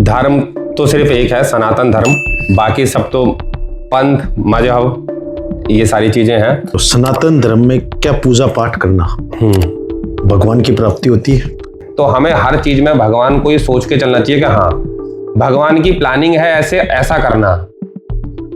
धर्म तो सिर्फ एक है, सनातन धर्म। बाकी सब तो पंथ, मजहब, ये सारी चीजें हैं। तो सनातन धर्म में क्या पूजा पाठ करना भगवान की प्राप्ति होती है? तो हमें हर चीज में भगवान को ये सोच के चलना चाहिए कि हाँ, भगवान की प्लानिंग है ऐसे ऐसा करना।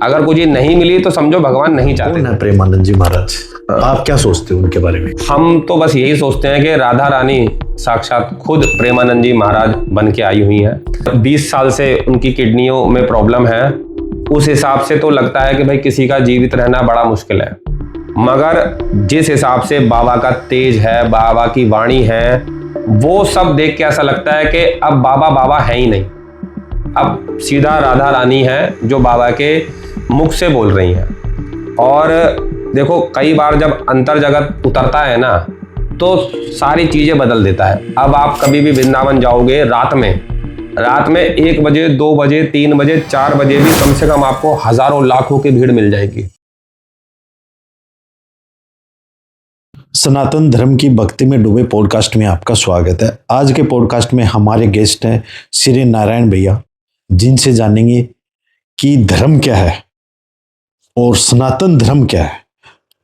अगर कुछ नहीं मिली तो समझो भगवान नहीं चाहते। कौन है प्रेमानंद जी महाराज? आप क्या सोचते हो उनके बारे में? हम तो बस यही सोचते हैं कि राधा रानी साक्षात खुद प्रेमानंद जी महाराज बन के आई हुई हैं। 20 साल से उनकी किडनियों में प्रॉब्लम है। उस हिसाब से तो लगता है कि भाई किसी का जीवित रहना बड़ा मुश्किल है, मगर जिस हिसाब से बाबा का तेज है, बाबा की वाणी है, वो सब देख के ऐसा लगता है कि अब बाबा बाबा है ही नहीं, अब सीधा राधा रानी है जो बाबा के मुख से बोल रही हैं। और देखो, कई बार जब अंतर जगत उतरता है ना, तो सारी चीजें बदल देता है। अब आप कभी भी वृंदावन जाओगे रात में 1 बजे, 2 बजे, 3 बजे, 4 बजे भी कम से कम आपको हजारों लाखों की भीड़ मिल जाएगी। सनातन धर्म की भक्ति में डूबे पॉडकास्ट में आपका स्वागत है। आज के पॉडकास्ट में हमारे गेस्ट हैं श्री नारायण भैया, जिनसे जानेंगे कि धर्म क्या है और सनातन धर्म क्या है,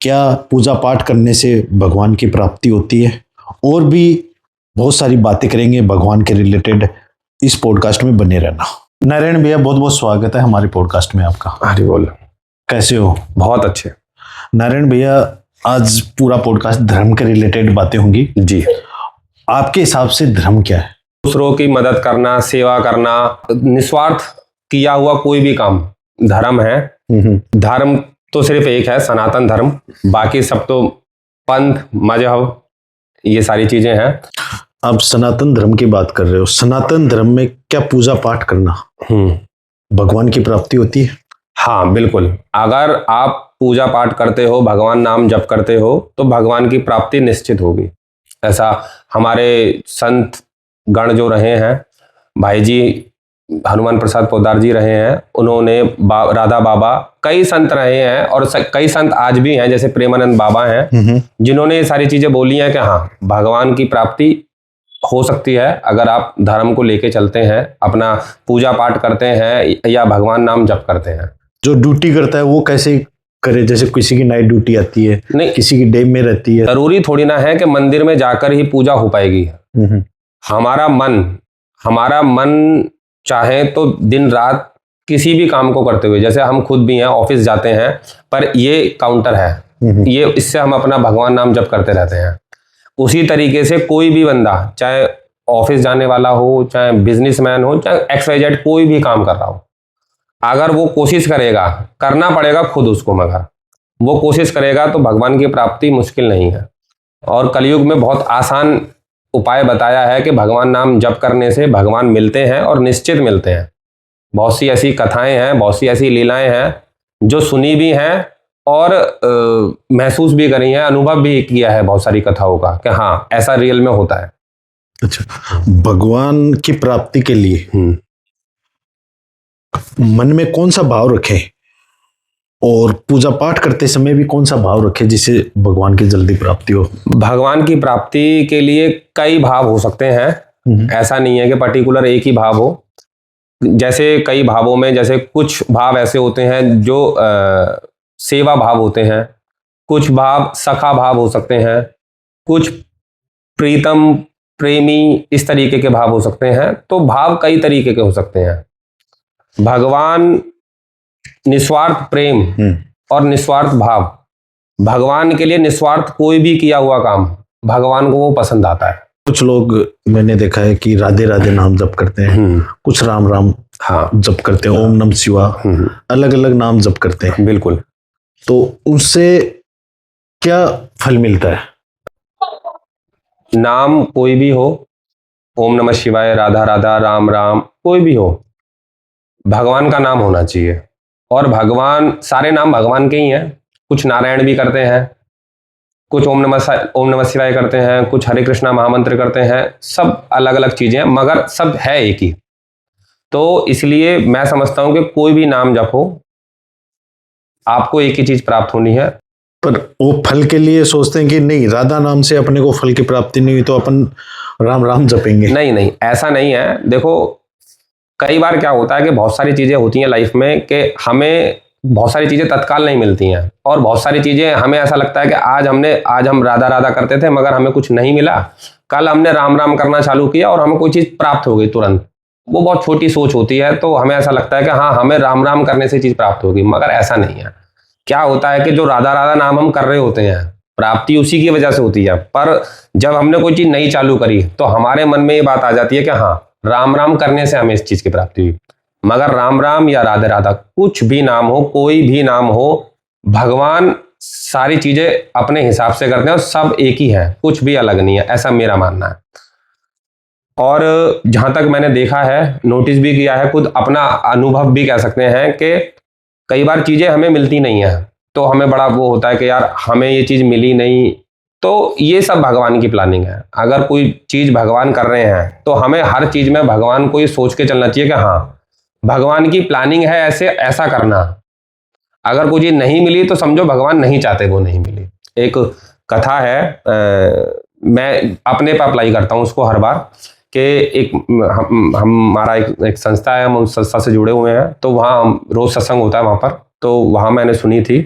क्या पूजा पाठ करने से भगवान की प्राप्ति होती है, और भी बहुत सारी बातें करेंगे भगवान के रिलेटेड। इस पॉडकास्ट में बने रहना। नारायण भैया, बहुत बहुत स्वागत है हमारे पॉडकास्ट में आपका। हरि बोल। कैसे हो? बहुत अच्छे। नारायण भैया, आज पूरा पॉडकास्ट धर्म के रिलेटेड बातें होंगी जी। आपके हिसाब से धर्म क्या है? दूसरों की मदद करना, सेवा करना, निस्वार्थ किया हुआ कोई भी काम धर्म है। धर्म तो सिर्फ एक है, सनातन धर्म। बाकी सब तो पंथ, मजहब, ये सारी चीजें हैं। आप सनातन धर्म की बात कर रहे हो। सनातन धर्म में क्या पूजा पाठ करना भगवान की प्राप्ति होती है? हाँ, बिल्कुल। अगर आप पूजा पाठ करते हो, भगवान नाम जप करते हो, तो भगवान की प्राप्ति निश्चित होगी। ऐसा हमारे संत गण जो रहे हैं, भाई जी हनुमान प्रसाद पोद्दार जी रहे हैं, उन्होंने राधा बाबा, कई संत रहे हैं और कई संत आज भी हैं, जैसे प्रेमानंद बाबा हैं, जिन्होंने ये सारी चीजें बोली हैं कि हाँ, भगवान की प्राप्ति हो सकती है अगर आप धर्म को लेके चलते हैं, अपना पूजा पाठ करते हैं या भगवान नाम जप करते हैं। जो ड्यूटी करता है वो कैसे करे? जैसे किसी की नाइट ड्यूटी आती है, नहीं, किसी की डे में रहती है। जरूरी थोड़ी ना है कि मंदिर में जाकर ही पूजा हो पाएगी। हमारा मन चाहे तो दिन रात किसी भी काम को करते हुए, जैसे हम खुद भी हैं, ऑफिस जाते हैं, पर ये काउंटर है, ये इससे हम अपना भगवान नाम जप करते रहते हैं। उसी तरीके से कोई भी बंदा, चाहे ऑफिस जाने वाला हो, चाहे बिजनेसमैन हो, चाहे XYZ कोई भी काम कर रहा हो, अगर वो कोशिश करेगा, करना पड़ेगा खुद उसको, मगर वो कोशिश करेगा तो भगवान की प्राप्ति मुश्किल नहीं है। और कलयुग में बहुत आसान उपाय बताया है कि भगवान नाम जप करने से भगवान मिलते हैं और निश्चित मिलते हैं। बहुत सी ऐसी कथाएं हैं, बहुत सी ऐसी लीलाएं हैं जो सुनी भी हैं और महसूस भी करी हैं, अनुभव भी किया है बहुत सारी कथाओं का कि हाँ, ऐसा रियल में होता है। अच्छा, भगवान की प्राप्ति के लिए मन में कौन सा भाव रखें और पूजा पाठ करते समय भी कौन सा भाव रखें जिससे भगवान की जल्दी प्राप्ति हो? भगवान की प्राप्ति के लिए कई भाव हो सकते हैं, ऐसा नहीं है कि पर्टिकुलर एक ही भाव हो। जैसे कई भावों में, जैसे कुछ भाव ऐसे होते हैं जो सेवा भाव होते हैं, कुछ भाव सखा भाव हो सकते हैं, कुछ प्रीतम, प्रेमी, इस तरीके के भाव हो सकते हैं। तो भाव कई तरीके के हो सकते हैं। भगवान निस्वार्थ प्रेम और निस्वार्थ भाव, भगवान के लिए निस्वार्थ कोई भी किया हुआ काम भगवान को वो पसंद आता है। कुछ लोग मैंने देखा है कि राधे राधे नाम जप करते हैं, कुछ राम राम जप करते हैं, ओम नमः शिवाय, अलग अलग नाम जप करते हैं। बिल्कुल। तो उनसे क्या फल मिलता है? नाम कोई भी हो, ओम नमः शिवाय, राधा राधा, राम राम, कोई भी हो, भगवान का नाम होना चाहिए। और भगवान, सारे नाम भगवान के ही हैं। कुछ नारायण भी करते हैं, कुछ ओम नमः शिवाय करते हैं, कुछ हरे कृष्णा महामंत्र करते हैं, सब अलग अलग चीजें हैं, मगर सब है एक ही। तो इसलिए मैं समझता हूं कि कोई भी नाम जपो, आपको एक ही चीज प्राप्त होनी है। पर वो फल के लिए सोचते हैं कि नहीं, राधा नाम से अपने को फल की प्राप्ति नहीं हुई तो अपन राम राम जपेंगे। नहीं, ऐसा नहीं है। देखो, कई बार क्या होता है कि बहुत सारी चीज़ें होती हैं लाइफ में कि हमें बहुत सारी चीज़ें तत्काल नहीं मिलती हैं, और बहुत सारी चीज़ें हमें ऐसा लगता है कि आज हम राधा राधा करते थे मगर हमें कुछ नहीं मिला, कल हमने राम राम करना चालू किया और हमें कोई चीज़ प्राप्त हो गई तुरंत। वो बहुत छोटी सोच होती है, तो हमें ऐसा लगता है कि हाँ, हमें राम राम करने से चीज़ प्राप्त होगी, मगर ऐसा नहीं है। क्या होता है कि जो राधा राधा नाम हम कर रहे होते हैं, प्राप्ति उसी की वजह से होती है, पर जब हमने कोई चीज़ नई चालू करी तो हमारे मन में ये बात आ जाती है कि हाँ, राम राम करने से हमें इस चीज़ की प्राप्ति हुई। मगर राम राम या राधे राधा कुछ भी नाम हो, कोई भी नाम हो, भगवान सारी चीजें अपने हिसाब से करते हैं और सब एक ही है, कुछ भी अलग नहीं है, ऐसा मेरा मानना है। और जहां तक मैंने देखा है, नोटिस भी किया है, खुद अपना अनुभव भी कह सकते हैं कि कई बार चीजें हमें मिलती नहीं है तो हमें बड़ा वो होता है कि यार हमें ये चीज मिली नहीं। तो ये सब भगवान की प्लानिंग है। अगर कोई चीज भगवान कर रहे हैं तो हमें हर चीज में भगवान को ये सोच के चलना चाहिए कि हाँ, भगवान की प्लानिंग है ऐसे ऐसा करना। अगर कोई चीज नहीं मिली तो समझो भगवान नहीं चाहते वो नहीं मिली। एक कथा है, मैं अपने पर अप्लाई करता हूँ उसको हर बार, कि एक हमारा एक संस्था है, हम उस संस्था से जुड़े हुए हैं, तो वहाँ रोज सत्संग होता है वहाँ पर। तो वहाँ मैंने सुनी थी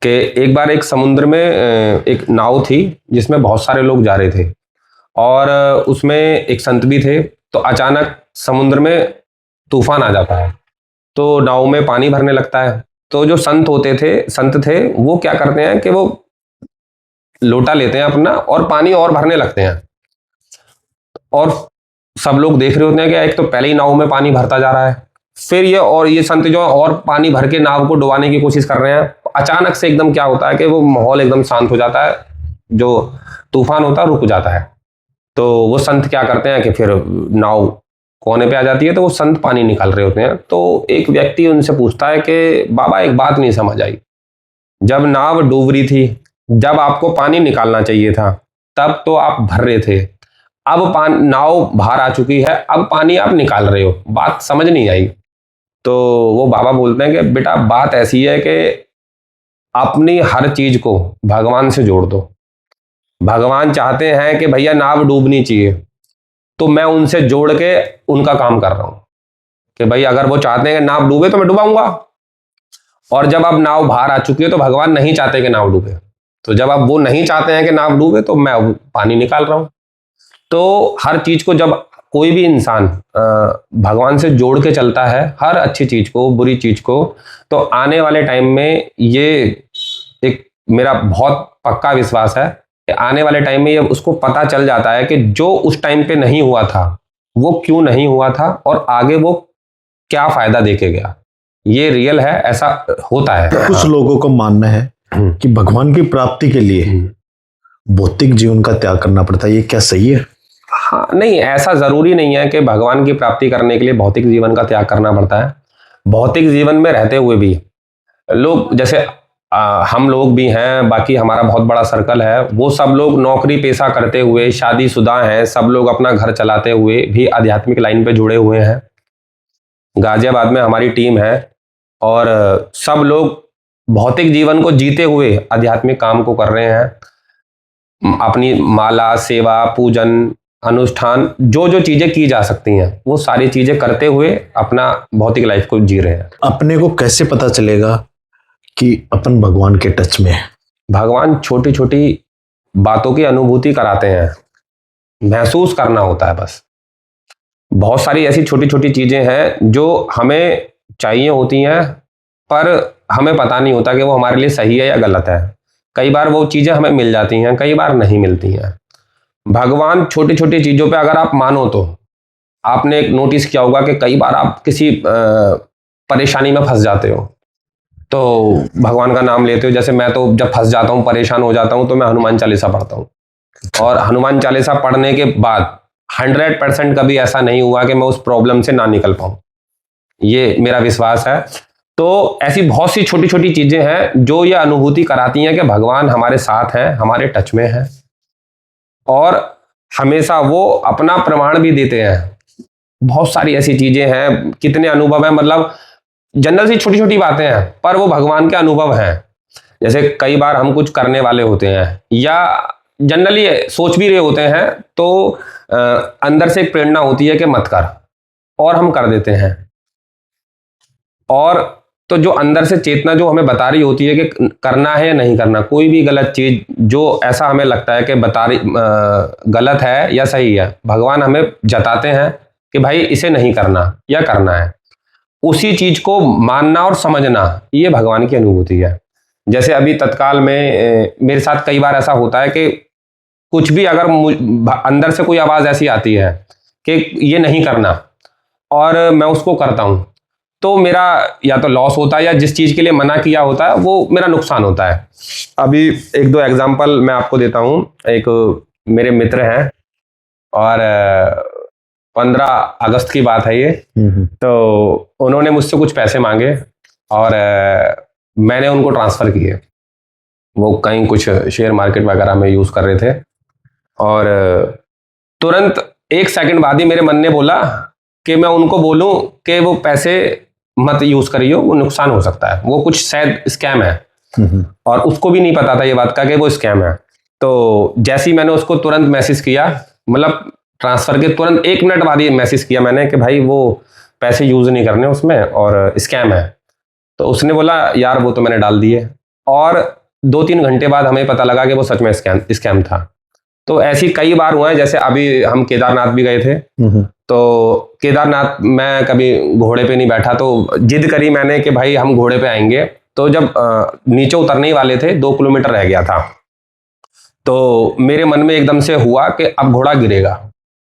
कि एक बार एक समुद्र में एक नाव थी जिसमें बहुत सारे लोग जा रहे थे, और उसमें एक संत भी थे। तो अचानक समुद्र में तूफान आ जाता है, तो नाव में पानी भरने लगता है। तो जो संत थे वो क्या करते हैं कि वो लोटा लेते हैं अपना और पानी और भरने लगते हैं, और सब लोग देख रहे होते हैं कि एक तो पहले ही नाव में पानी भरता जा रहा है, फिर ये संत जो है और पानी भर के नाव को डुबाने की कोशिश कर रहे हैं। अचानक से एकदम क्या होता है कि वो माहौल एकदम शांत हो जाता है, जो तूफान होता है रुक जाता है। तो वो संत क्या करते हैं कि फिर नाव कोने पे आ जाती है, तो वो संत पानी निकाल रहे होते हैं। तो एक व्यक्ति उनसे पूछता है कि बाबा, एक बात नहीं समझ आई, जब नाव डूब रही थी, जब आपको पानी निकालना चाहिए था, तब तो आप भर रहे थे, अब नाव बाहर आ चुकी है, अब पानी आप निकाल रहे हो, बात समझ नहीं आई। तो वो बाबा बोलते हैं कि बेटा, बात ऐसी है कि अपनी हर चीज को भगवान से जोड़ दो। भगवान चाहते हैं कि भैया नाव डूबनी चाहिए, तो मैं उनसे जोड़ के उनका काम कर रहा हूं कि भाई अगर वो चाहते हैं कि नाव डूबे तो मैं डुबाऊंगा, और जब अब नाव बाहर आ चुकी है तो भगवान नहीं चाहते कि नाव डूबे, तो जब अब वो नहीं चाहते हैं कि नाव डूबे तो मैं अब पानी निकाल रहा हूं। तो हर चीज को जब कोई भी इंसान भगवान से जोड़ के चलता है, हर अच्छी चीज को, बुरी चीज को, तो आने वाले टाइम में ये एक मेरा बहुत पक्का विश्वास है कि आने वाले टाइम में ये उसको पता चल जाता है कि जो उस टाइम पे नहीं हुआ था वो क्यों नहीं हुआ था, और आगे वो क्या फायदा देके गया। ये रियल है, ऐसा होता है। कुछ लोगों का मानना है कि भगवान की प्राप्ति के लिए भौतिक जीवन का त्याग करना पड़ता है, ये क्या सही है? हाँ, नहीं, ऐसा जरूरी नहीं है कि भगवान की प्राप्ति करने के लिए भौतिक जीवन का त्याग करना पड़ता है। भौतिक जीवन में रहते हुए भी लोग, जैसे हम लोग भी हैं, बाकी हमारा बहुत बड़ा सर्कल है, वो सब लोग नौकरी पेशा करते हुए, शादीशुदा हैं, सब लोग अपना घर चलाते हुए भी आध्यात्मिक लाइन पे जुड़े हुए हैं। गाजियाबाद में हमारी टीम है, और सब लोग भौतिक जीवन को जीते हुए आध्यात्मिक काम को कर रहे हैं। अपनी माला, सेवा, पूजन, अनुष्ठान, जो जो चीजें की जा सकती हैं वो सारी चीजें करते हुए अपना भौतिक लाइफ को जी रहे हैं। अपने को कैसे पता चलेगा कि अपन भगवान के टच में है? भगवान छोटी छोटी बातों की अनुभूति कराते हैं, महसूस करना होता है बस। बहुत सारी ऐसी छोटी छोटी चीजें हैं जो हमें चाहिए होती हैं, पर हमें पता नहीं होता कि वो हमारे लिए सही है या गलत है। कई बार वो चीजें हमें मिल जाती हैं, कई बार नहीं मिलती हैं। भगवान छोटी छोटी चीजों पे अगर आप मानो तो, आपने एक नोटिस किया होगा कि कई बार आप किसी परेशानी में फंस जाते हो तो भगवान का नाम लेते हो। जैसे मैं तो जब फंस जाता हूँ, परेशान हो जाता हूँ, तो मैं हनुमान चालीसा पढ़ता हूँ, और हनुमान चालीसा पढ़ने के बाद 100% कभी ऐसा नहीं हुआ कि मैं उस प्रॉब्लम से ना निकल पाऊं। ये मेरा विश्वास है। तो ऐसी बहुत सी छोटी छोटी चीजें हैं जो ये अनुभूति कराती हैं कि भगवान हमारे साथ हैं, हमारे टच में है, और हमेशा वो अपना प्रमाण भी देते हैं। बहुत सारी ऐसी चीजें हैं, कितने अनुभव हैं, मतलब जनरल सी छोटी छोटी बातें हैं, पर वो भगवान के अनुभव हैं। जैसे कई बार हम कुछ करने वाले होते हैं या जनरली सोच भी रहे होते हैं, तो अंदर से एक प्रेरणा होती है कि मत कर, और हम कर देते हैं। और तो जो अंदर से चेतना जो हमें बता रही होती है कि करना है या नहीं करना, कोई भी गलत चीज जो ऐसा हमें लगता है कि बता रही गलत है या सही है, भगवान हमें जताते हैं कि भाई इसे नहीं करना या करना है। उसी चीज को मानना और समझना, ये भगवान की अनुभूति है। जैसे अभी तत्काल में मेरे साथ कई बार ऐसा होता है कि कुछ भी अगर अंदर से कोई आवाज ऐसी आती है कि ये नहीं करना और मैं उसको करता हूं, तो मेरा या तो लॉस होता है या जिस चीज के लिए मना किया होता है वो मेरा नुकसान होता है। अभी एक दो एग्जांपल मैं आपको देता हूं। एक मेरे मित्र हैं और 15 अगस्त की बात है ये। तो उन्होंने मुझसे कुछ पैसे मांगे और मैंने उनको ट्रांसफर किए। वो कहीं कुछ शेयर मार्केट वगैरह में यूज कर रहे थे और तुरंत 1 सेकंड बाद ही मेरे मन ने बोला कि मैं उनको बोलूं कि वो पैसे मत यूज करियो, वो नुकसान हो सकता है, वो कुछ शायद स्कैम है। और उसको भी नहीं पता था ये बात का कि वो स्कैम है। तो जैसे ही मैंने उसको तुरंत मैसेज किया, मतलब ट्रांसफर के तुरंत 1 मिनट बाद ही मैसेज किया मैंने कि भाई वो पैसे यूज नहीं करने उसमें और स्कैम है। तो उसने बोला यार वो तो मैंने डाल दिए, और 2-3 घंटे बाद हमें पता लगा कि वो सच में स्कैम था। तो ऐसी कई बार हुआ है। जैसे अभी हम केदारनाथ भी गए थे, तो केदारनाथ मैं कभी घोड़े पे नहीं बैठा, तो जिद करी मैंने कि भाई हम घोड़े पे आएंगे। तो जब नीचे उतरने ही वाले थे, 2 किलोमीटर रह गया था, तो मेरे मन में एकदम से हुआ कि अब घोड़ा गिरेगा।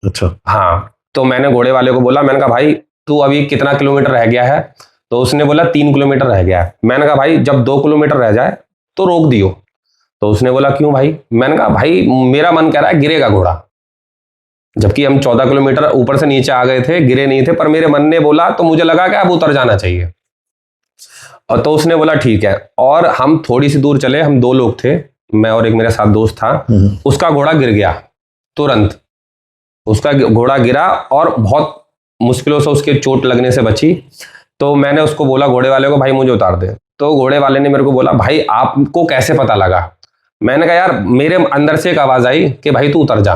अच्छा। हाँ, तो मैंने घोड़े वाले को बोला, मैंने कहा भाई तू अभी कितना किलोमीटर रह गया है? तो उसने बोला 3 किलोमीटर रह गया है। मैंने कहा भाई जब 2 किलोमीटर रह जाए तो रोक दियो। तो उसने बोला क्यों भाई? मैंने कहा भाई मेरा मन कह रहा है गिरेगा घोड़ा। जबकि हम 14 किलोमीटर ऊपर से नीचे आ गए थे, गिरे नहीं थे, पर मेरे मन ने बोला तो मुझे लगा कि अब उतर जाना चाहिए। और तो उसने बोला ठीक है। और हम थोड़ी सी दूर चले, हम 2 लोग थे, मैं और एक मेरे साथ दोस्त था। उसका घोड़ा गिर गया तुरंत। उसका घोड़ा गिरा और बहुत मुश्किलों से उसके चोट लगने से बची। तो मैंने उसको बोला घोड़े वाले को, भाई मुझे उतार दे। तो घोड़े वाले ने मेरे को बोला भाई आपको कैसे पता लगा? मैंने कहा यार मेरे अंदर से एक आवाज आई कि भाई तू उतर जा,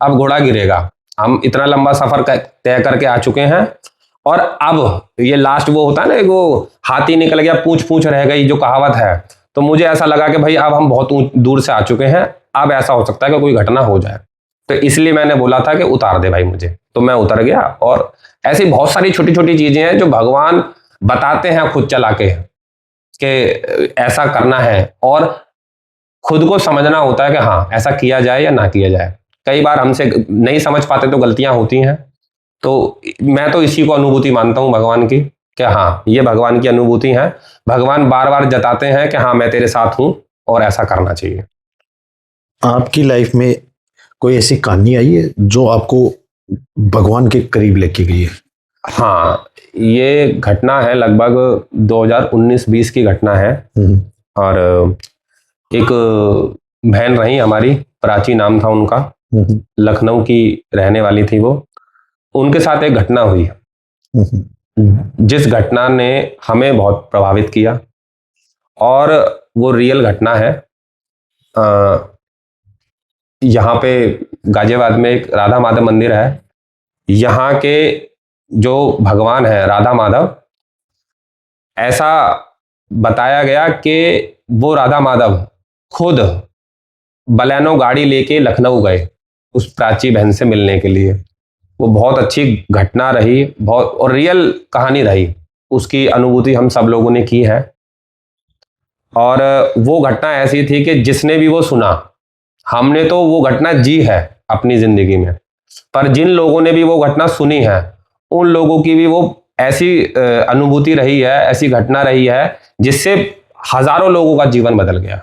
अब घोड़ा गिरेगा। हम इतना लंबा सफर तय करके आ चुके हैं और अब ये लास्ट वो होता है ना, वो हाथी निकल गया पूंछ पूंछ रह गई जो कहावत है। तो मुझे ऐसा लगा कि भाई अब हम बहुत दूर से आ चुके हैं, अब ऐसा हो सकता है कि कोई घटना हो जाए। तो इसलिए मैंने बोला था कि उतार दे भाई मुझे। तो मैं उतर गया। और ऐसी बहुत सारी छोटी छोटी चीजें हैं जो भगवान बताते हैं खुद चला के कि ऐसा करना है, और खुद को समझना होता है कि हाँ ऐसा किया जाए या ना किया जाए। कई बार हमसे नहीं समझ पाते तो गलतियां होती हैं। तो मैं तो इसी को अनुभूति मानता हूं भगवान की, कि हाँ ये भगवान की अनुभूति है। भगवान बार बार जताते हैं कि हाँ मैं तेरे साथ हूं और ऐसा करना चाहिए। आपकी लाइफ में कोई ऐसी कहानी आई है जो आपको भगवान के करीब लेके गई है? हाँ, ये घटना है लगभग 2019-20 की घटना है। और एक बहन रही हमारी, प्राची नाम था उनका, लखनऊ की रहने वाली थी वो। उनके साथ एक घटना हुई जिस घटना ने हमें बहुत प्रभावित किया, और वो रियल घटना है। यहाँ पे गाजियाबाद में एक राधा माधव मंदिर है। यहाँ के जो भगवान है राधा माधव, ऐसा बताया गया कि वो राधा माधव खुद बलेनो गाड़ी लेके लखनऊ गए उस प्राची बहन से मिलने के लिए। वो बहुत अच्छी घटना रही, बहुत, और रियल कहानी रही। उसकी अनुभूति हम सब लोगों ने की है। और वो घटना ऐसी थी कि जिसने भी वो सुना, हमने तो वो घटना जी है अपनी जिंदगी में, पर जिन लोगों ने भी वो घटना सुनी है उन लोगों की भी वो ऐसी अनुभूति रही है, ऐसी घटना रही है जिससे हजारों लोगों का जीवन बदल गया।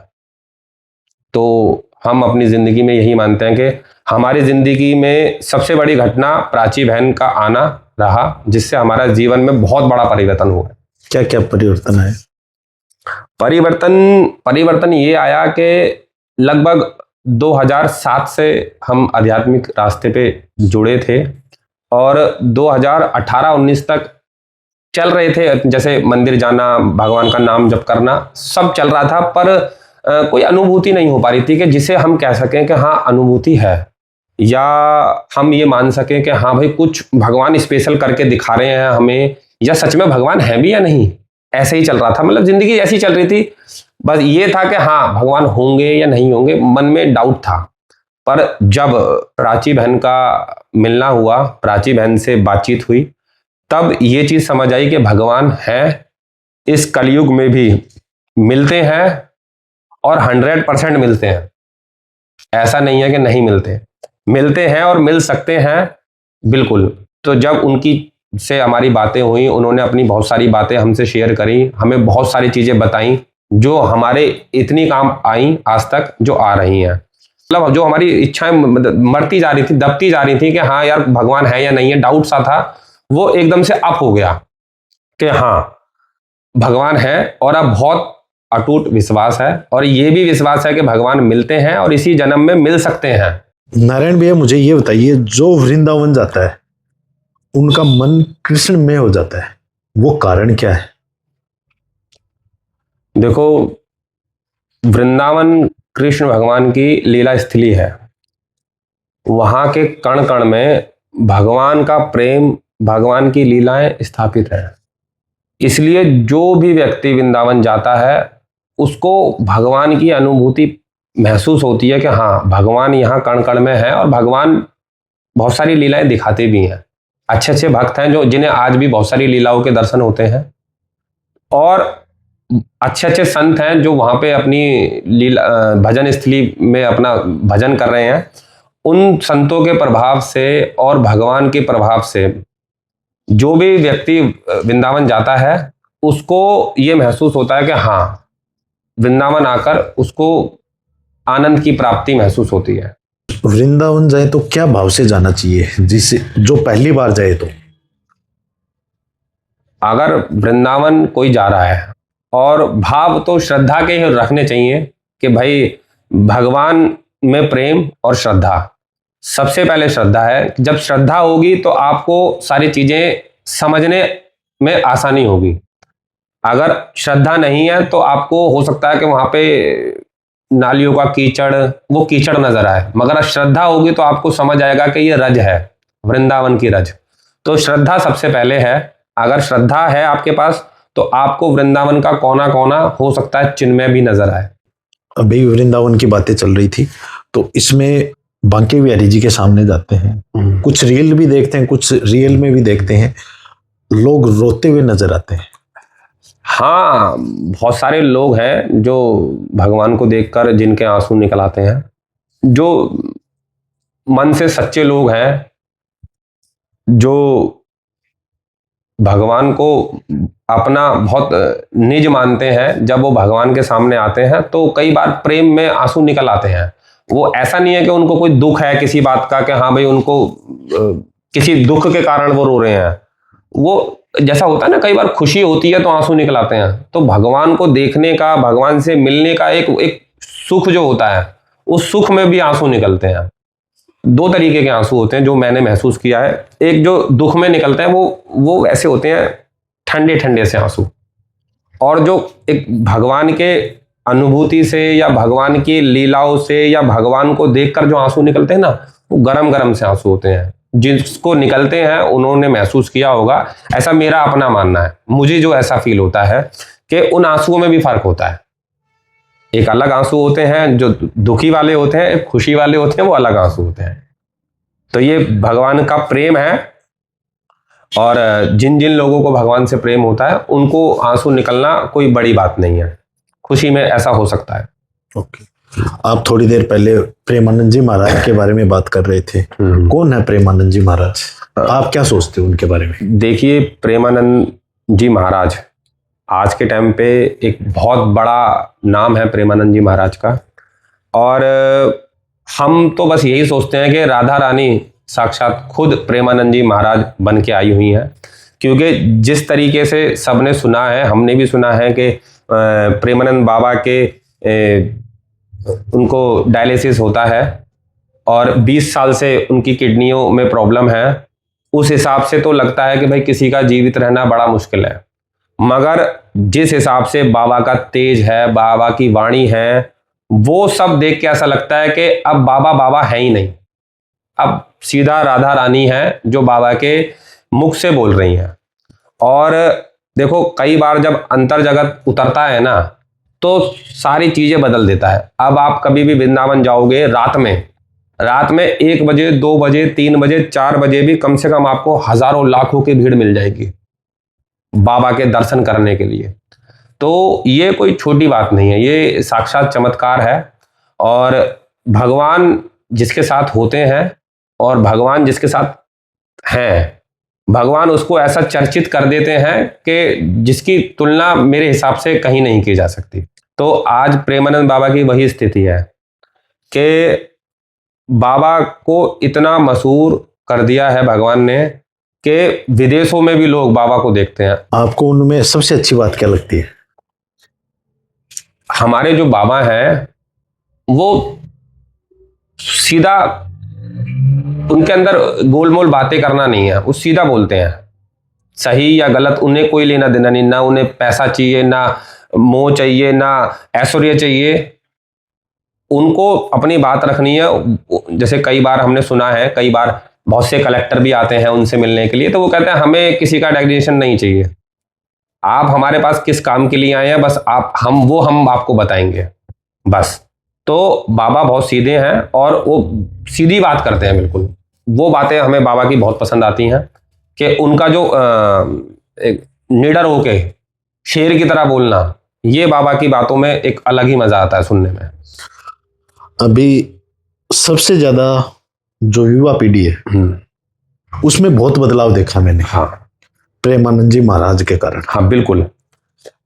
तो हम अपनी जिंदगी में यही मानते हैं कि हमारी जिंदगी में सबसे बड़ी घटना प्राची बहन का आना रहा, जिससे हमारा जीवन में बहुत बड़ा परिवर्तन हुआ। क्या क्या परिवर्तन आया? परिवर्तन ये आया कि लगभग 2007 से हम आध्यात्मिक रास्ते पे जुड़े थे, और 2018-19 तक चल रहे थे। जैसे मंदिर जाना, भगवान का नाम जप करना, सब चल रहा था, पर कोई अनुभूति नहीं हो पा रही थी कि जिसे हम कह सकें कि हाँ अनुभूति है। या हम ये मान सकें कि हाँ भाई कुछ भगवान स्पेशल करके दिखा रहे हैं हमें, या सच में भगवान है भी या नहीं, ऐसे ही चल रहा था। मतलब जिंदगी ऐसी चल रही थी, बस ये था कि हाँ भगवान होंगे या नहीं होंगे, मन में डाउट था। पर जब प्राची बहन का मिलना हुआ, प्राची बहन से बातचीत हुई, तब ये चीज समझ आई कि भगवान है, इस कलयुग में भी मिलते हैं और 100% मिलते हैं। ऐसा नहीं है कि नहीं मिलते, मिलते हैं और मिल सकते हैं बिल्कुल। तो जब उनकी से हमारी बातें हुई, उन्होंने अपनी बहुत सारी बातें हमसे शेयर करी, हमें बहुत सारी चीजें बताई जो हमारे इतनी काम आई आज तक, जो आ रही हैं। मतलब जो हमारी इच्छाएं मरती जा रही थी, दबती जा रही थी कि हाँ यार भगवान है या नहीं है, डाउट सा था, वो एकदम से अप हो गया कि हाँ भगवान है। और अब बहुत अटूट विश्वास है, और ये भी विश्वास है कि भगवान मिलते हैं और इसी जन्म में मिल सकते हैं। नारायण भैया, मुझे ये बताइए, जो वृंदावन जाता है उनका मन कृष्ण में हो जाता है, वो कारण क्या है? देखो, वृंदावन कृष्ण भगवान की लीला स्थली है। वहां के कण कण में भगवान का प्रेम, भगवान की लीलाएं स्थापित है। इसलिए जो भी व्यक्ति वृंदावन जाता है उसको भगवान की अनुभूति महसूस होती है कि हाँ भगवान यहाँ कण कण में है, और भगवान बहुत सारी लीलाएं दिखाते भी हैं। अच्छे अच्छे भक्त हैं जो जिन्हें आज भी बहुत सारी लीलाओं के दर्शन होते हैं, और अच्छे अच्छे संत हैं जो वहां पे अपनी लीला भजन स्थली में अपना भजन कर रहे हैं। उन संतों के प्रभाव से और भगवान के प्रभाव से जो भी व्यक्ति वृंदावन जाता है उसको ये महसूस होता है कि हाँ वृंदावन आकर उसको आनंद की प्राप्ति महसूस होती है। वृंदावन जाए तो क्या भाव से जाना चाहिए, जिसे जो पहली बार जाए तो? अगर वृंदावन कोई जा रहा है, और भाव तो श्रद्धा के ही रखने चाहिए कि भाई भगवान में प्रेम और श्रद्धा, सबसे पहले श्रद्धा है। जब श्रद्धा होगी तो आपको सारी चीजें समझने में आसानी होगी। अगर श्रद्धा नहीं है तो आपको हो सकता है कि वहां पे नालियों का कीचड़, वो कीचड़ नजर आए, मगर श्रद्धा होगी तो आपको समझ आएगा कि ये रज है, वृंदावन की रज। तो श्रद्धा सबसे पहले है। अगर श्रद्धा है आपके पास तो आपको वृंदावन का कोना कोना हो सकता है चिन्मय भी नजर आए। अभी वृंदावन की बातें चल रही थी, तो इसमें बांके बिहारी जी के सामने जाते हैं, कुछ रील भी देखते हैं, कुछ रियल में भी देखते हैं, लोग रोते हुए नजर आते हैं। हाँ, बहुत सारे लोग हैं जो भगवान को देखकर जिनके आंसू निकल आते हैं, जो मन से सच्चे लोग हैं, जो भगवान को अपना बहुत निज मानते हैं। जब वो भगवान के सामने आते हैं तो कई बार प्रेम में आंसू निकल आते हैं। वो ऐसा नहीं है कि उनको कोई दुख है किसी बात का, कि हाँ भाई उनको किसी दुख के कारण वो रो रहे हैं। वो जैसा होता है ना, कई बार खुशी होती है तो आंसू निकल आते हैं। तो भगवान को देखने का, भगवान से मिलने का एक सुख जो होता है, उस सुख में भी आंसू निकलते हैं। दो तरीके के आंसू होते हैं जो मैंने महसूस किया है। एक जो दुख में निकलते हैं वो ऐसे होते हैं ठंडे ठंडे से आंसू, और जो एक भगवान के अनुभूति से या भगवान की लीलाओं से या भगवान को देखकर जो आंसू निकलते हैं ना, वो गरम गरम से आंसू होते हैं। जिसको निकलते हैं उन्होंने महसूस किया होगा, ऐसा मेरा अपना मानना है। मुझे जो ऐसा फील होता है कि उन आंसुओं में भी फर्क होता है। एक अलग आंसू होते हैं जो दुखी वाले होते हैं, एक खुशी वाले होते हैं, वो अलग आंसू होते हैं। तो ये भगवान का प्रेम है, और जिन जिन लोगों को भगवान से प्रेम होता है उनको आंसू निकलना कोई बड़ी बात नहीं है। खुशी में ऐसा हो सकता है। ओके, आप थोड़ी देर पहले प्रेमानंद जी महाराज के बारे में बात कर रहे थे। कौन है प्रेमानंद जी महाराज? आप क्या सोचते हो उनके बारे में? देखिए, प्रेमानंद जी महाराज आज के टाइम पे एक बहुत बड़ा नाम है प्रेमानंद जी महाराज का। और हम तो बस यही सोचते हैं कि राधा रानी साक्षात खुद प्रेमानंद जी महाराज बन के आई हुई हैं। क्योंकि जिस तरीके से सबने सुना है, हमने भी सुना है कि प्रेमानंद बाबा के उनको डायलिसिस होता है और 20 साल से उनकी किडनियों में प्रॉब्लम है। उस हिसाब से तो लगता है कि भाई किसी का जीवित रहना बड़ा मुश्किल है। मगर जिस हिसाब से बाबा का तेज है, बाबा की वाणी है, वो सब देख के ऐसा लगता है कि अब बाबा बाबा है ही नहीं। अब सीधा राधा रानी है जो बाबा के मुख से बोल रही हैं। और देखो कई बार जब अंतर जगत उतरता है ना तो सारी चीजें बदल देता है। अब आप कभी भी वृंदावन जाओगे रात में 1 बजे 2 बजे 3 बजे 4 बजे भी कम से कम आपको हजारों लाखों की भीड़ मिल जाएगी बाबा के दर्शन करने के लिए। तो ये कोई छोटी बात नहीं है, ये साक्षात चमत्कार है। और भगवान जिसके साथ होते हैं और भगवान जिसके साथ हैं, भगवान उसको ऐसा चर्चित कर देते हैं कि जिसकी तुलना मेरे हिसाब से कहीं नहीं की जा सकती। तो आज प्रेमानंद बाबा की वही स्थिति है कि बाबा को इतना मशहूर कर दिया है भगवान ने कि विदेशों में भी लोग बाबा को देखते हैं। आपको उनमें सबसे अच्छी बात क्या लगती है? हमारे जो बाबा हैं वो सीधा, उनके अंदर गोलमोल बातें करना नहीं है, वो सीधा बोलते हैं। सही या गलत उन्हें कोई लेना देना नहीं, ना उन्हें पैसा चाहिए, ना मोह चाहिए, ना ऐश्वर्य चाहिए। उनको अपनी बात रखनी है। जैसे कई बार हमने सुना है, कई बार बहुत से कलेक्टर भी आते हैं उनसे मिलने के लिए, तो वो कहते हैं हमें किसी का डेजिग्नेशन नहीं चाहिए, आप हमारे पास किस काम के लिए आए हैं बस हम आपको बताएंगे बस। तो बाबा बहुत सीधे हैं और वो सीधी बात करते हैं बिल्कुल। वो बातें हमें बाबा की बहुत पसंद आती हैं कि उनका जो निडर होके शेर की तरह बोलना, ये बाबा की बातों में एक अलग ही मजा आता है सुनने में। अभी सबसे ज्यादा जो युवा पीढ़ी है उसमें बहुत बदलाव देखा मैंने। हाँ, प्रेमानंद जी महाराज के कारण। हाँ बिल्कुल।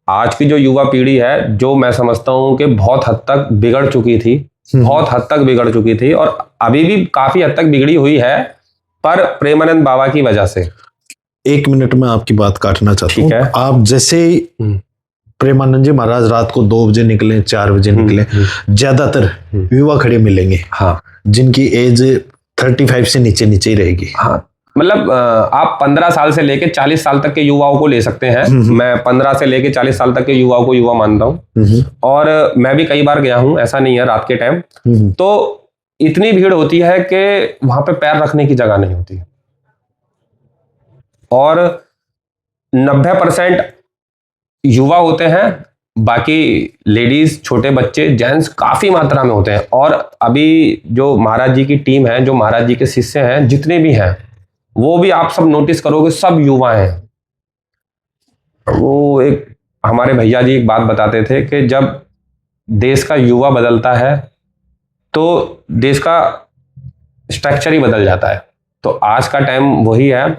आज की जो युवा पीढ़ी है, जो मैं समझता हूं कि बहुत हद तक बिगड़ चुकी थी, बहुत हद तक बिगड़ चुकी थी और अभी भी काफी हद तक बिगड़ी हुई है, पर प्रेमानंद बाबा की वजह से। 1 मिनट में आपकी बात काटना चाहता हूँ। आप जैसे प्रेमानंद जी महाराज रात को 2 बजे निकले, 4 बजे निकले, ज्यादातर युवा खड़े मिलेंगे हाँ, जिनकी एज 35 से नीचे ही रहेगी। हाँ, मतलब आप 15 साल से लेके 40 साल तक के युवाओं को ले सकते हैं। मैं 15 से लेके 40 साल तक के युवाओं को युवा मानता हूँ। और मैं भी कई बार गया हूँ, ऐसा नहीं है, रात के टाइम तो इतनी भीड़ होती है कि वहां पे पैर रखने की जगह नहीं होती। और 90% युवा होते हैं, बाकी लेडीज, छोटे बच्चे, जेंट्स काफी मात्रा में होते हैं। और अभी जो महाराज जी की टीम है, जो महाराज जी के शिष्य हैं, जितने भी हैं, वो भी आप सब नोटिस करोगे सब युवा हैं। वो एक हमारे भैया जी एक बात बताते थे कि जब देश का युवा बदलता है तो देश का स्ट्रक्चर ही बदल जाता है। तो आज का टाइम वही है,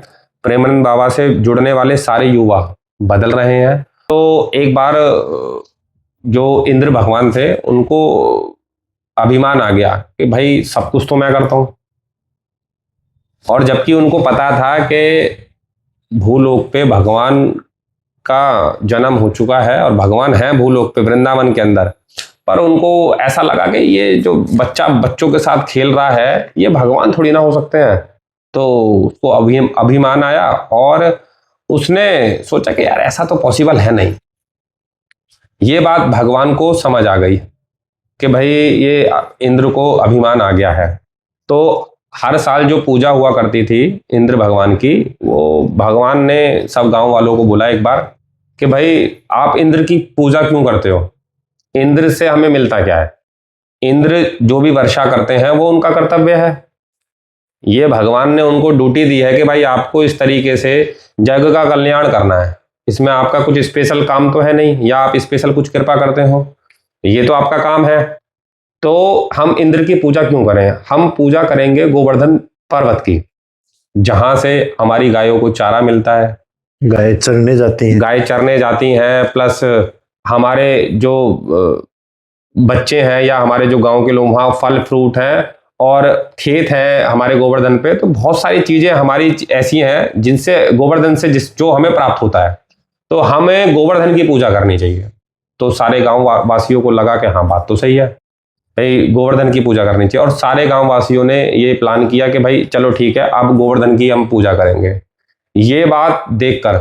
प्रेमानंद बाबा से जुड़ने वाले सारे युवा बदल रहे हैं। तो एक बार जो इंद्र भगवान थे, उनको अभिमान आ गया कि भाई सब कुछ तो मैं करता हूं, और जबकि उनको पता था कि भूलोक पे भगवान का जन्म हो चुका है और भगवान है भूलोक पे वृंदावन के अंदर, पर उनको ऐसा लगा कि ये जो बच्चा बच्चों के साथ खेल रहा है ये भगवान थोड़ी ना हो सकते हैं। तो उसको अभिमान आया और उसने सोचा कि यार ऐसा तो पॉसिबल है नहीं। ये बात भगवान को समझ आ गई कि भाई ये इंद्र को अभिमान आ गया है। तो हर साल जो पूजा हुआ करती थी इंद्र भगवान की, वो भगवान ने सब गांव वालों को बोला एक बार कि भाई आप इंद्र की पूजा क्यों करते हो, इंद्र से हमें मिलता क्या है, इंद्र जो भी वर्षा करते हैं वो उनका कर्तव्य है। ये भगवान ने उनको ड्यूटी दी है कि भाई आपको इस तरीके से जग का कल्याण करना है, इसमें आपका कुछ स्पेशल काम तो है नहीं, या आप स्पेशल कुछ कृपा करते हो, ये तो आपका काम है। तो हम इंद्र की पूजा क्यों करें, हम पूजा करेंगे गोवर्धन पर्वत की, जहां से हमारी गायों को चारा मिलता है, गाय चरने जाती हैं, प्लस हमारे जो बच्चे हैं या हमारे जो गांव के लोग, वहां फल फ्रूट हैं और खेत हैं हमारे गोवर्धन पे। तो बहुत सारी चीजें हमारी ऐसी हैं जिनसे गोवर्धन से जो हमें प्राप्त होता है, तो हमें गोवर्धन की पूजा करनी चाहिए। तो सारे गांव वासियों को लगा कि हाँ बात तो सही है, भाई गोवर्धन की पूजा करनी चाहिए। और सारे गांव वासियों ने ये प्लान किया कि भाई चलो ठीक है, अब गोवर्धन की हम पूजा करेंगे। ये बात देखकर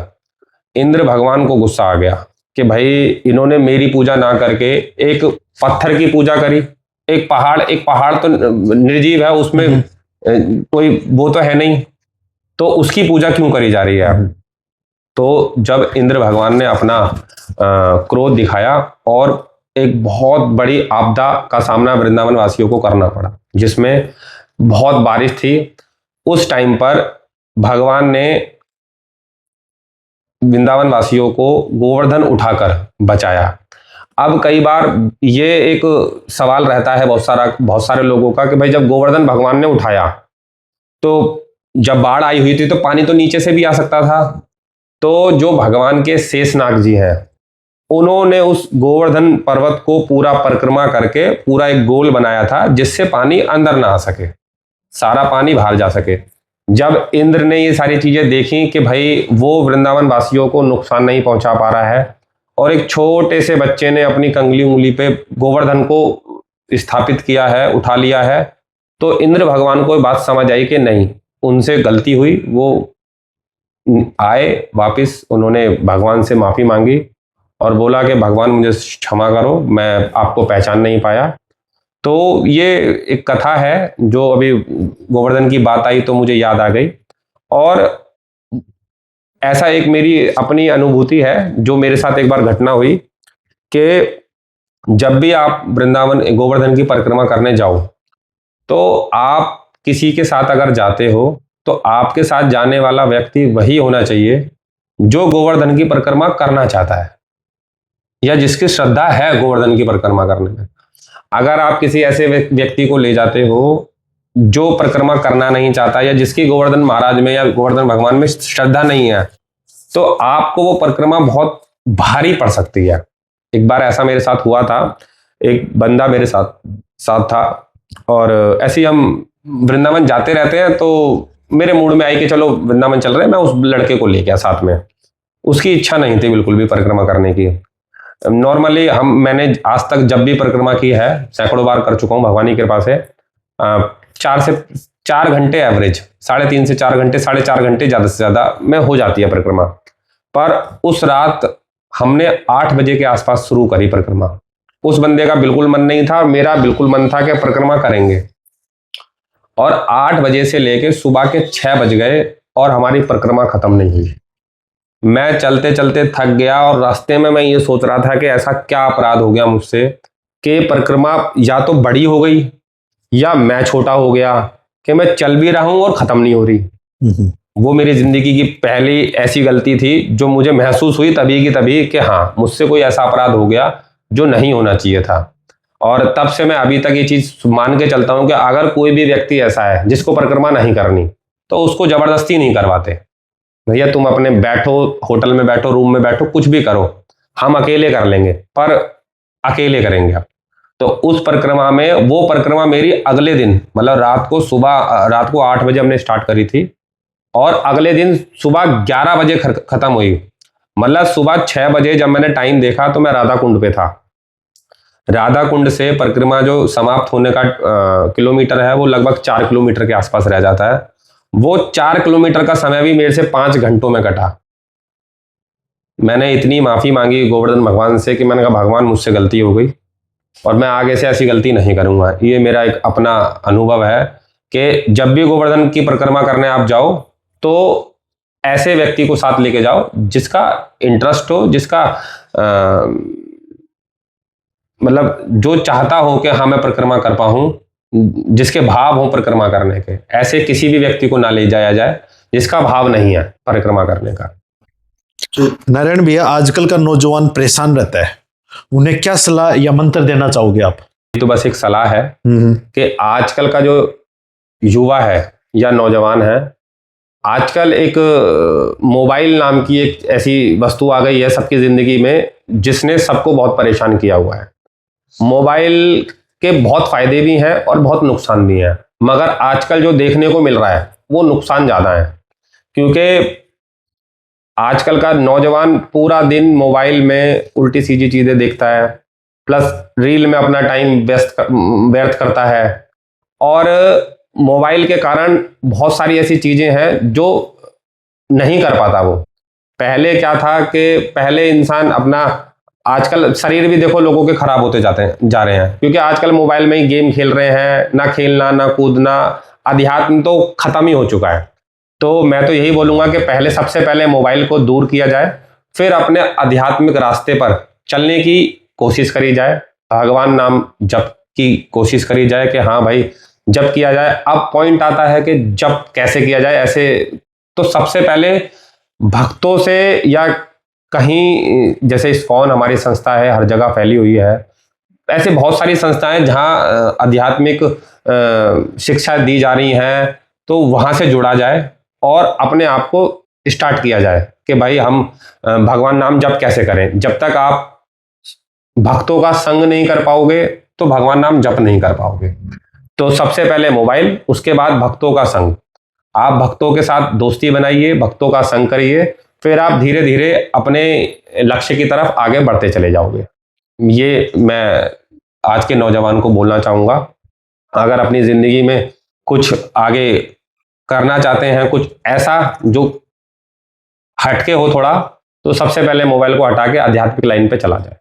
इंद्र भगवान को गुस्सा आ गया कि भाई इन्होंने मेरी पूजा ना करके एक पत्थर की पूजा करी। एक पहाड़ तो निर्जीव है, उसमें कोई वो तो है नहीं, तो उसकी पूजा क्यों करी जा रही है? तो जब इंद्र भगवान ने अपना क्रोध दिखाया और एक बहुत बड़ी आपदा का सामना वृंदावन वासियों को करना पड़ा, जिसमें बहुत बारिश थी, उस टाइम पर भगवान ने वृंदावन वासियों को गोवर्धन उठाकर बचाया। अब कई बार ये एक सवाल रहता है बहुत सारे लोगों का कि भाई जब गोवर्धन भगवान ने उठाया तो जब बाढ़ आई हुई थी तो पानी तो नीचे से भी आ सकता था। तो जो भगवान के शेषनाग जी हैं, उन्होंने उस गोवर्धन पर्वत को पूरा परिक्रमा करके पूरा एक गोल बनाया था, जिससे पानी अंदर ना आ सके, सारा पानी बाहर जा सके। जब इंद्र ने ये सारी चीजें देखी कि भाई वो वृंदावन वासियों को नुकसान नहीं पहुंचा पा रहा है, और एक छोटे से बच्चे ने अपनी कंगली उंगली पे गोवर्धन को स्थापित किया है, उठा लिया है, तो इंद्र भगवान को बात समझ आई कि नहीं, उनसे गलती हुई। वो आए वापिस, उन्होंने भगवान से माफी मांगी और बोला कि भगवान मुझे क्षमा करो, मैं आपको पहचान नहीं पाया। तो ये एक कथा है, जो अभी गोवर्धन की बात आई तो मुझे याद आ गई। और ऐसा एक मेरी अपनी अनुभूति है जो मेरे साथ एक बार घटना हुई कि जब भी आप वृंदावन गोवर्धन की परिक्रमा करने जाओ, तो आप किसी के साथ अगर जाते हो तो आपके साथ जाने वाला व्यक्ति वही होना चाहिए जो गोवर्धन की परिक्रमा करना चाहता है, या जिसकी श्रद्धा है गोवर्धन की परिक्रमा करने में। अगर आप किसी ऐसे व्यक्ति को ले जाते हो जो परिक्रमा करना नहीं चाहता, या जिसकी गोवर्धन महाराज में या गोवर्धन भगवान में श्रद्धा नहीं है, तो आपको वो परिक्रमा बहुत भारी पड़ सकती है। एक बार ऐसा मेरे साथ हुआ था, एक बंदा मेरे साथ था, और ऐसे ही हम वृंदावन जाते रहते हैं, तो मेरे मूड में आई कि चलो वृंदावन चल रहे हैं, मैं उस लड़के को ले गया साथ में। उसकी इच्छा नहीं थी बिल्कुल भी परिक्रमा करने की। नॉर्मली मैंने आज तक जब भी परिक्रमा की है, सैकड़ों बार कर चुका हूँ भगवान की कृपा से, 4 घंटे एवरेज, 3.5 से 4 घंटे, 4.5 घंटे ज्यादा से ज्यादा में हो जाती है परिक्रमा। पर उस रात हमने 8 बजे के आसपास शुरू करी परिक्रमा। उस बंदे का बिल्कुल मन नहीं था, मेरा बिल्कुल मन था कि परिक्रमा करेंगे, और 8 बजे से लेके सुबह के 6 बज गए और हमारी परिक्रमा खत्म नहीं हुई। मैं चलते चलते थक गया, और रास्ते में मैं ये सोच रहा था कि ऐसा क्या अपराध हो गया मुझसे कि परिक्रमा या तो बड़ी हो गई या मैं छोटा हो गया, कि मैं चल भी रहा हूं और खत्म नहीं हो रही। वो मेरी जिंदगी की पहली ऐसी गलती थी जो मुझे महसूस हुई तभी की तभी कि हाँ, मुझसे कोई ऐसा अपराध हो गया जो नहीं होना चाहिए था। और तब से मैं अभी तक ये चीज मान के चलता हूं कि अगर कोई भी व्यक्ति ऐसा है जिसको परिक्रमा नहीं करनी, तो उसको जबरदस्ती नहीं करवाते। भैया तुम अपने बैठो, होटल में बैठो, रूम में बैठो, कुछ भी करो, हम अकेले कर लेंगे, पर अकेले करेंगे आप। तो उस परिक्रमा में, वो परिक्रमा मेरी अगले दिन, मतलब रात को 8 बजे हमने स्टार्ट करी थी, और अगले दिन सुबह 11 बजे खत्म हुई। मतलब सुबह 6 बजे जब मैंने टाइम देखा तो मैं राधा कुंड पे था। राधा कुंड से परिक्रमा जो समाप्त होने का किलोमीटर है, वो लगभग 4 किलोमीटर के आसपास रह जाता है। वो 4 किलोमीटर का समय भी मेरे से 5 घंटों में कटा। मैंने इतनी माफी मांगी गोवर्धन भगवान से कि मैंने कहा भगवान मुझसे गलती हो गई और मैं आगे से ऐसी गलती नहीं करूंगा। ये मेरा एक अपना अनुभव है कि जब भी गोवर्धन की परिक्रमा करने आप जाओ तो ऐसे व्यक्ति को साथ लेके जाओ जिसका इंटरेस्ट हो, जिसका मतलब जो चाहता हो कि हाँ मैं परिक्रमा कर पाऊं, जिसके भाव हो परिक्रमा करने के। ऐसे किसी भी व्यक्ति को ना ले जाया जाए जिसका भाव नहीं है परिक्रमा करने का। नारायण भैया, आजकल का नौजवान परेशान रहता है, उन्हें क्या सलाह या मंत्र देना चाहोगे आप? तो बस एक सलाह है कि आजकल का जो युवा है या नौजवान है, आजकल एक मोबाइल नाम की एक ऐसी वस्तु आ गई है सबकी जिंदगी में, जिसने सबको बहुत परेशान किया हुआ है। मोबाइल के बहुत फायदे भी हैं और बहुत नुकसान भी हैं, मगर आजकल जो देखने को मिल रहा है वो नुकसान ज्यादा है, क्योंकि आजकल का नौजवान पूरा दिन मोबाइल में उल्टी सीधी चीजें देखता है, प्लस रील में अपना टाइम व्यर्थ करता है। और मोबाइल के कारण बहुत सारी ऐसी चीजें हैं जो नहीं कर पाता वो। पहले क्या था कि पहले इंसान अपना, आजकल शरीर भी देखो लोगों के खराब होते जा रहे हैं, क्योंकि आजकल मोबाइल में ही गेम खेल रहे हैं, ना खेलना ना कूदना, अध्यात्म तो खत्म ही हो चुका है। तो मैं तो यही बोलूंगा कि सबसे पहले मोबाइल को दूर किया जाए, फिर अपने आध्यात्मिक रास्ते पर चलने की कोशिश करी जाए, भगवान नाम जप की कोशिश करी जाए कि हाँ भाई जप किया जाए। अब पॉइंट आता है कि जप कैसे किया जाए। ऐसे तो सबसे पहले भक्तों से, या कहीं जैसे इस्कॉन हमारी संस्था है, हर जगह फैली हुई है, ऐसे बहुत सारी संस्थाएं जहां आध्यात्मिक शिक्षा दी जा रही हैं, तो वहां से जुड़ा जाए और अपने आप को स्टार्ट किया जाए कि भाई हम भगवान नाम जप कैसे करें। जब तक आप भक्तों का संग नहीं कर पाओगे तो भगवान नाम जप नहीं कर पाओगे। तो सबसे पहले मोबाइल, उसके बाद भक्तों का संग। आप भक्तों के साथ दोस्ती बनाइए, भक्तों का संग करिए, फिर आप धीरे धीरे अपने लक्ष्य की तरफ आगे बढ़ते चले जाओगे। ये मैं आज के नौजवान को बोलना चाहूंगा। अगर अपनी जिंदगी में कुछ आगे करना चाहते हैं, कुछ ऐसा जो हटके हो थोड़ा, तो सबसे पहले मोबाइल को हटा के आध्यात्मिक लाइन पे चला जाए।